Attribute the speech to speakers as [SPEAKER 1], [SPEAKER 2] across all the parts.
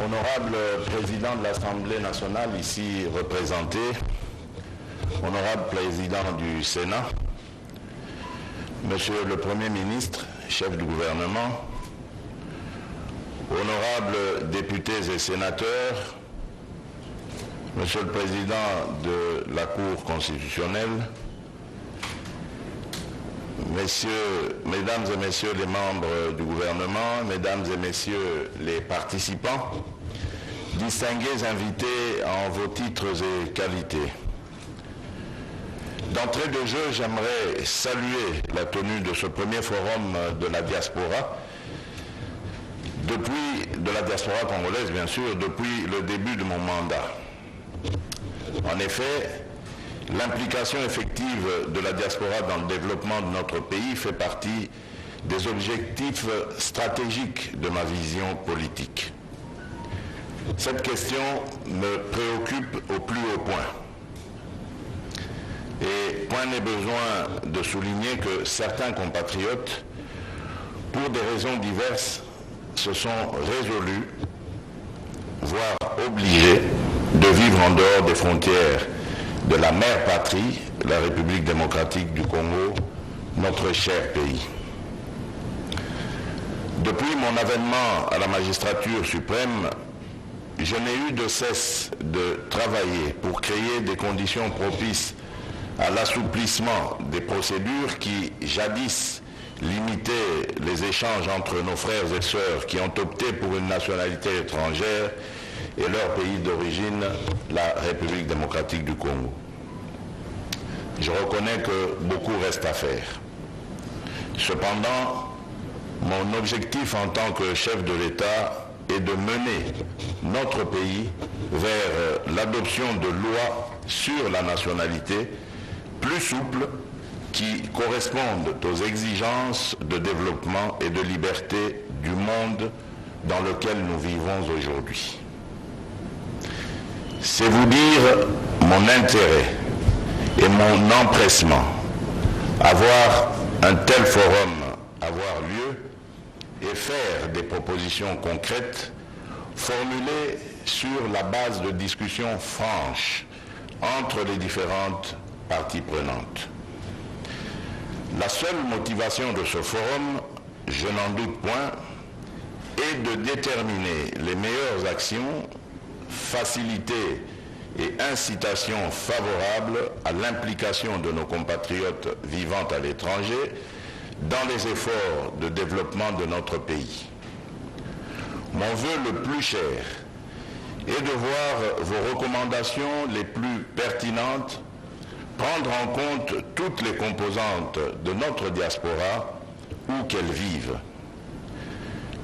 [SPEAKER 1] Honorable Président de l'Assemblée nationale ici représenté, Honorable Président du Sénat, Monsieur le Premier ministre, chef du gouvernement, Honorables députés et sénateurs, Monsieur le Président de la Cour constitutionnelle, Mesdames et Messieurs les membres du gouvernement, Mesdames et Messieurs les participants, distingués invités en vos titres et qualités. D'entrée de jeu, j'aimerais saluer la tenue de ce premier forum de la diaspora, de la diaspora congolaise bien sûr, depuis le début de mon mandat. En effet, l'implication effective de la diaspora dans le développement de notre pays fait partie des objectifs stratégiques de ma vision politique. Cette question me préoccupe au plus haut point. Et point n'est besoin de souligner que certains compatriotes, pour des raisons diverses, se sont résolus, voire obligés, de vivre en dehors des frontières de la mère patrie, la République démocratique du Congo, notre cher pays. Depuis mon avènement à la magistrature suprême, je n'ai eu de cesse de travailler pour créer des conditions propices à l'assouplissement des procédures qui, jadis, limitaient les échanges entre nos frères et sœurs qui ont opté pour une nationalité étrangère et leur pays d'origine, la République démocratique du Congo. Je reconnais que beaucoup reste à faire. Cependant, mon objectif en tant que chef de l'État est de mener notre pays vers l'adoption de lois sur la nationalité plus souples qui correspondent aux exigences de développement et de liberté du monde dans lequel nous vivons aujourd'hui. C'est vous dire mon intérêt et mon empressement à voir un tel forum avoir lieu et faire des propositions concrètes formulées sur la base de discussions franches entre les différentes parties prenantes. La seule motivation de ce forum, je n'en doute point, est de déterminer les meilleures actions, faciliter et incitations favorables à l'implication de nos compatriotes vivant à l'étranger dans les efforts de développement de notre pays. Mon vœu le plus cher est de voir vos recommandations les plus pertinentes prendre en compte toutes les composantes de notre diaspora où qu'elles vivent.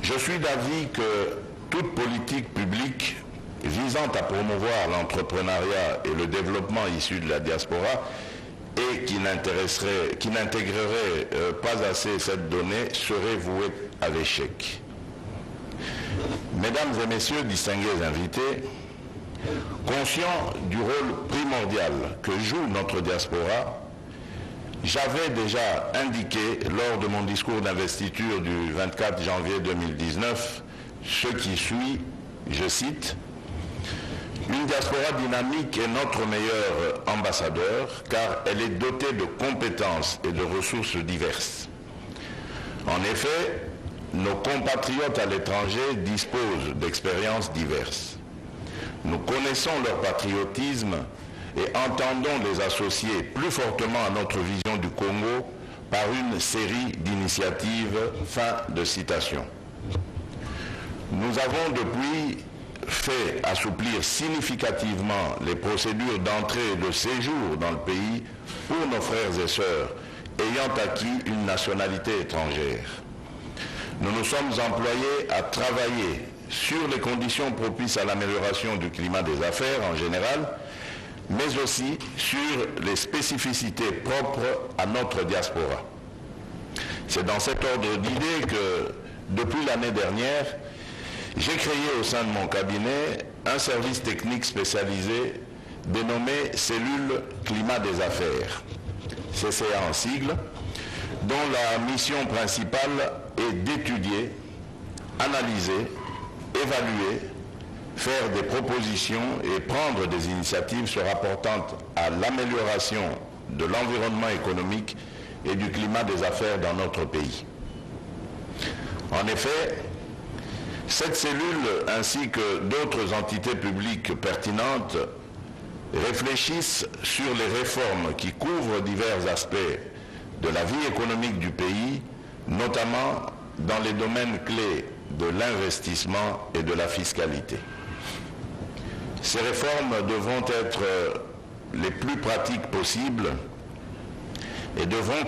[SPEAKER 1] Je suis d'avis que toute politique publique visant à promouvoir l'entrepreneuriat et le développement issu de la diaspora et qui n'intégrerait pas assez cette donnée serait vouée à l'échec. Mesdames et Messieurs, distingués invités, conscient du rôle primordial que joue notre diaspora, j'avais déjà indiqué lors de mon discours d'investiture du 24 janvier 2019 ce qui suit, je cite, « Une diaspora dynamique est notre meilleur ambassadeur car elle est dotée de compétences et de ressources diverses. En effet, nos compatriotes à l'étranger disposent d'expériences diverses. Nous connaissons leur patriotisme et entendons les associer plus fortement à notre vision du Congo par une série d'initiatives. » Fin de citation. Nous avons depuis fait assouplir significativement les procédures d'entrée et de séjour dans le pays pour nos frères et sœurs ayant acquis une nationalité étrangère. Nous nous sommes employés à travailler sur les conditions propices à l'amélioration du climat des affaires en général, mais aussi sur les spécificités propres à notre diaspora. C'est dans cet ordre d'idées que, depuis l'année dernière, j'ai créé au sein de mon cabinet un service technique spécialisé dénommé Cellule Climat des Affaires, CCA en sigle, dont la mission principale est d'étudier, analyser, évaluer faire des propositions et prendre des initiatives se rapportant à l'amélioration de l'environnement économique et du climat des affaires dans notre pays. En effet, cette cellule ainsi que d'autres entités publiques pertinentes réfléchissent sur les réformes qui couvrent divers aspects de la vie économique du pays, notamment dans les domaines clés de l'investissement et de la fiscalité. Ces réformes devront être les plus pratiques possibles et devront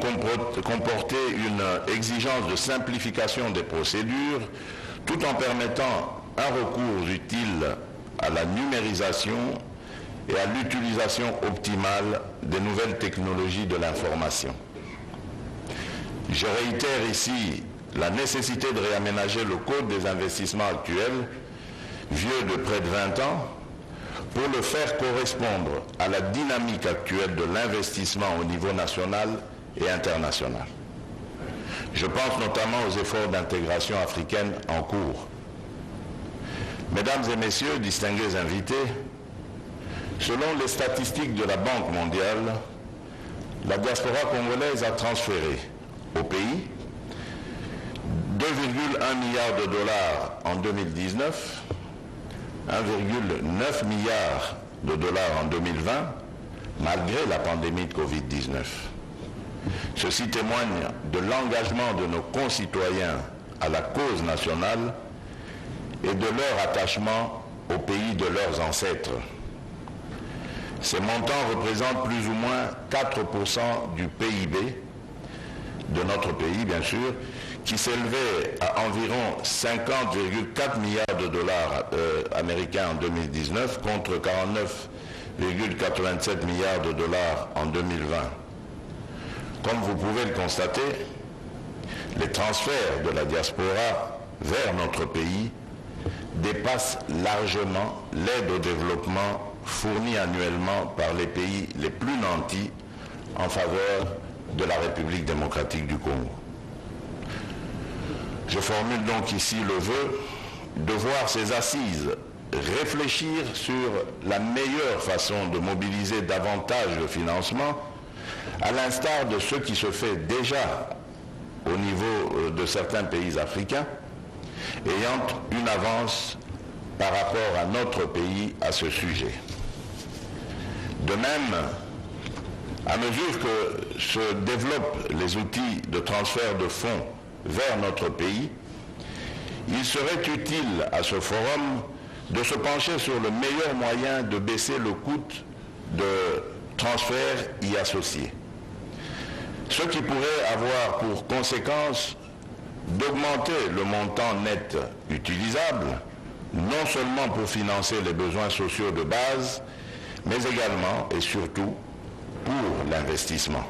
[SPEAKER 1] comporter une exigence de simplification des procédures tout en permettant un recours utile à la numérisation et à l'utilisation optimale des nouvelles technologies de l'information. Je réitère ici la nécessité de réaménager le Code des investissements actuel, vieux de près de 20 ans, pour le faire correspondre à la dynamique actuelle de l'investissement au niveau national et international. Je pense notamment aux efforts d'intégration africaine en cours. Mesdames et messieurs, distingués invités, selon les statistiques de la Banque mondiale, la diaspora congolaise a transféré au pays 2,1 milliards de dollars en 2019, 1,9 milliard de dollars en 2020, malgré la pandémie de Covid-19. Ceci témoigne de l'engagement de nos concitoyens à la cause nationale et de leur attachement au pays de leurs ancêtres. Ces montants représentent plus ou moins 4% du PIB de notre pays, bien sûr, qui s'élevait à environ 50,4 milliards de dollars américains en 2019 contre 49,87 milliards de dollars en 2020. Comme vous pouvez le constater, les transferts de la diaspora vers notre pays dépassent largement l'aide au développement fournie annuellement par les pays les plus nantis en faveur de la République démocratique du Congo. Je formule donc ici le vœu de voir ces assises réfléchir sur la meilleure façon de mobiliser davantage de financement, à l'instar de ce qui se fait déjà au niveau de certains pays africains, ayant une avance par rapport à notre pays à ce sujet. De même, à mesure que se développent les outils de transfert de fonds vers notre pays, il serait utile à ce forum de se pencher sur le meilleur moyen de baisser le coût de transfert y associé. Ce qui pourrait avoir pour conséquence d'augmenter le montant net utilisable, non seulement pour financer les besoins sociaux de base, mais également et surtout pour l'investissement.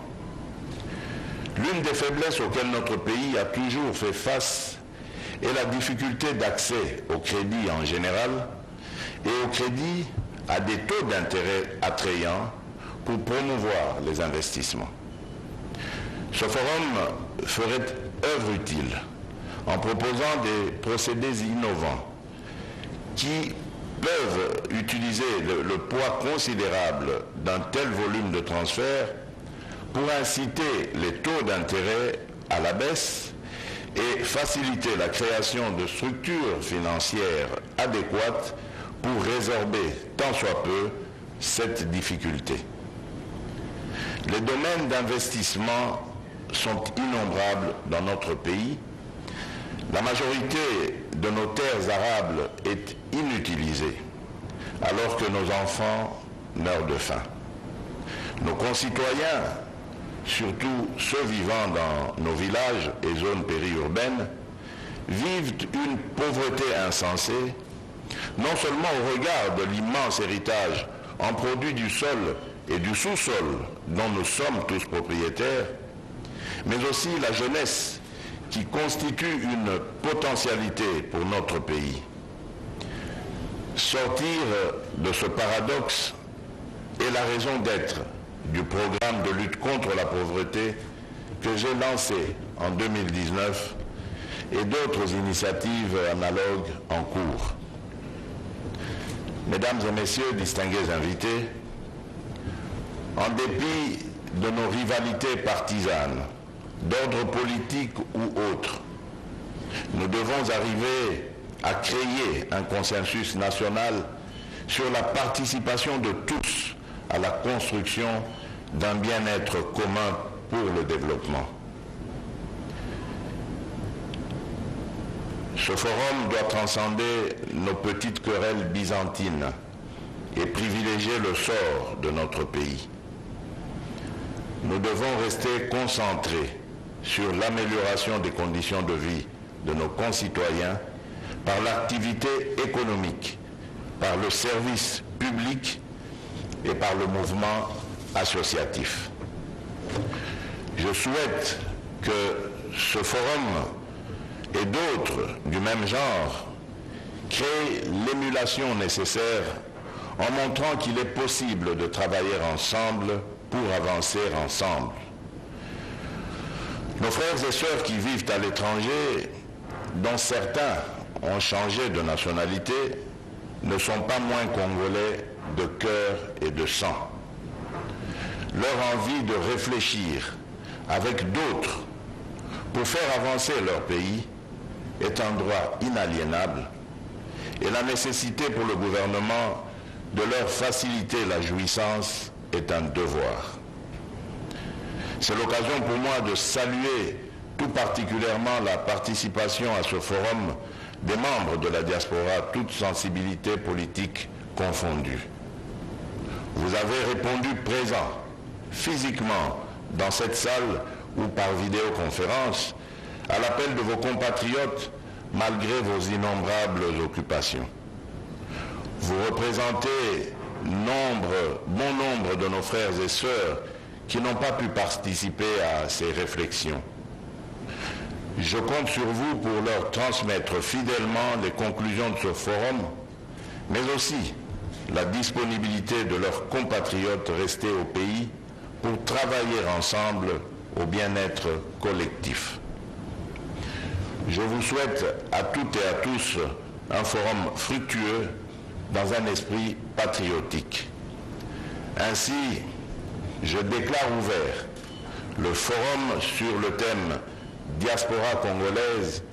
[SPEAKER 1] L'une des faiblesses auxquelles notre pays a toujours fait face est la difficulté d'accès au crédit en général et au crédit à des taux d'intérêt attrayants pour promouvoir les investissements. Ce forum ferait œuvre utile en proposant des procédés innovants qui peuvent utiliser le poids considérable d'un tel volume de transfert pour inciter les taux d'intérêt à la baisse et faciliter la création de structures financières adéquates pour résorber tant soit peu cette difficulté. Les domaines d'investissement sont innombrables dans notre pays. La majorité de nos terres arables est inutilisée, alors que nos enfants meurent de faim. Nos concitoyens, surtout ceux vivant dans nos villages et zones périurbaines, vivent une pauvreté insensée, non seulement au regard de l'immense héritage en produits du sol et du sous-sol dont nous sommes tous propriétaires, mais aussi la jeunesse qui constitue une potentialité pour notre pays. Sortir de ce paradoxe est la raison d'être du programme de lutte contre la pauvreté que j'ai lancé en 2019 et d'autres initiatives analogues en cours. Mesdames et messieurs, distingués invités, en dépit de nos rivalités partisanes, d'ordre politique ou autre, nous devons arriver à créer un consensus national sur la participation de tous à la construction d'un bien-être commun pour le développement. Ce forum doit transcender nos petites querelles byzantines et privilégier le sort de notre pays. Nous devons rester concentrés sur l'amélioration des conditions de vie de nos concitoyens par l'activité économique, par le service public et par le mouvement associatif. Je souhaite que ce forum et d'autres du même genre créent l'émulation nécessaire en montrant qu'il est possible de travailler ensemble pour avancer ensemble. Nos frères et sœurs qui vivent à l'étranger, dont certains ont changé de nationalité, ne sont pas moins congolais de cœur et de sang. Leur envie de réfléchir avec d'autres pour faire avancer leur pays est un droit inaliénable et la nécessité pour le gouvernement de leur faciliter la jouissance est un devoir. C'est l'occasion pour moi de saluer tout particulièrement la participation à ce forum des membres de la diaspora, toutes sensibilités politiques confondues. Vous avez répondu présent, physiquement, dans cette salle ou par vidéoconférence, à l'appel de vos compatriotes malgré vos innombrables occupations. Vous représentez bon nombre de nos frères et sœurs qui n'ont pas pu participer à ces réflexions. Je compte sur vous pour leur transmettre fidèlement les conclusions de ce forum, mais aussi la disponibilité de leurs compatriotes restés au pays pour travailler ensemble au bien-être collectif. Je vous souhaite à toutes et à tous un forum fructueux dans un esprit patriotique. Ainsi, je déclare ouvert le forum sur le thème Diaspora congolaise,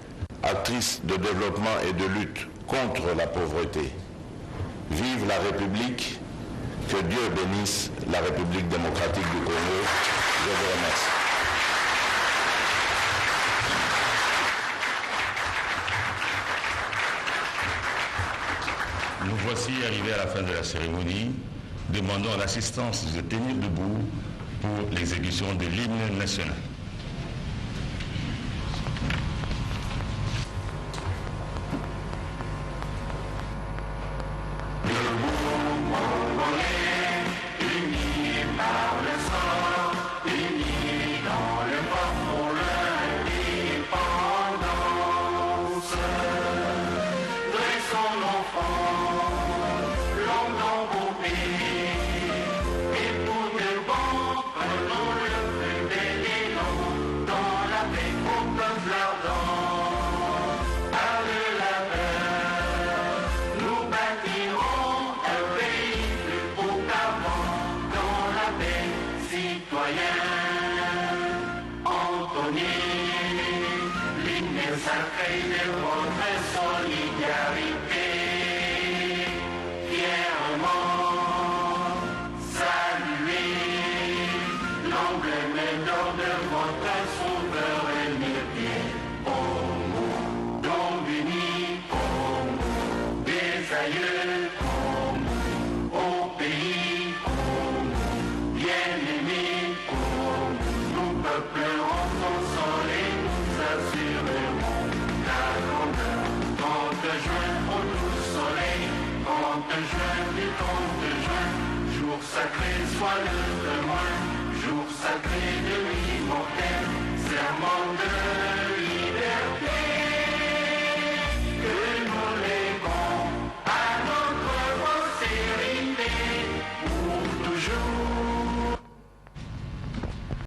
[SPEAKER 1] actrice de développement et de lutte contre la pauvreté. Vive la République, que Dieu bénisse la République démocratique du Congo. Je vous remercie.
[SPEAKER 2] Nous voici arrivés à la fin de la cérémonie. Demandons l'assistance de tenir debout pour l'exécution de l'hymne national.
[SPEAKER 3] Sacré soit le témoin, jour sacré de l'immortel.